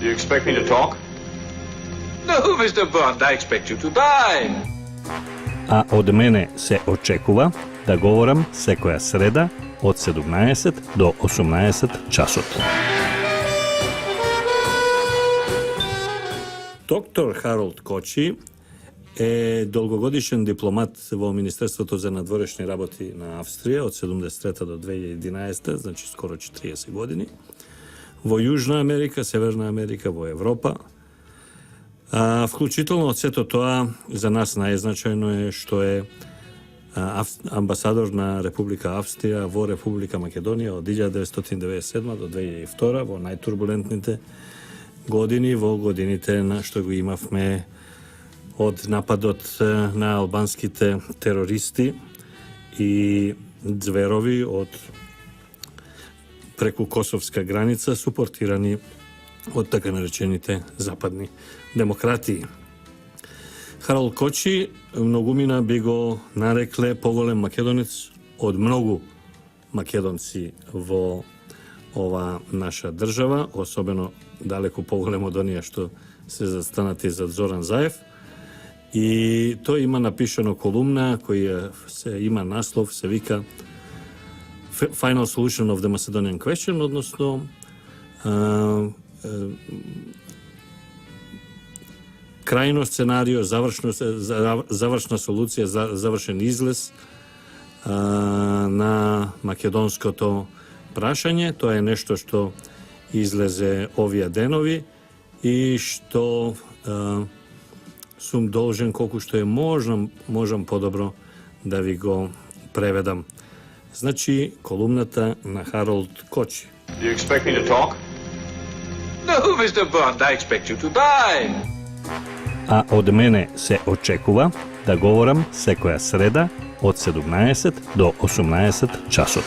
Do you expect me to talk? No, Mr. Bond, I expect you to die. A od mene se očekuva da govoram sekoja sreda od 17 do 18 časot. Dr. Harold Koči je dolgogodišnji diplomat v Ministrstvu za nadvorešnje работи na Австрije od 73 do 2011, znači skoro 40 godini. Во Јужна Америка, Северна Америка, во Европа. Вклучително од сето тоа, за нас најзначајно е што е амбасадор на Република Австрија во Република Македонија од 1997 до 2002 во најтурбулентните години, во годините на што го имавме од нападот на албанските терористи и зверови од преку косовска граница, супортирани од така наречените западни демократии. Харолд Кочи многумина би го нарекле поголем македонец од многу македонци во ова наша држава, особено далеку поголем од оние што се застанати за Зоран Заев. И тој има напишано колумна која се има наслов, се вика Final Solution of the Macedonian Question, односно крајно сценарио, завршна солуција, завршен излез на македонското прашање. Тоа е нешто што излезе овие денови и што сум должен колку што е можам подобро да ви го преведам. Значи, колумната на Харолд Кочи. Do you expect me to talk? No, Mr. Bond, I expect you to die. А од мене се очекува да говорам секоја среда од 17 до 18 часот.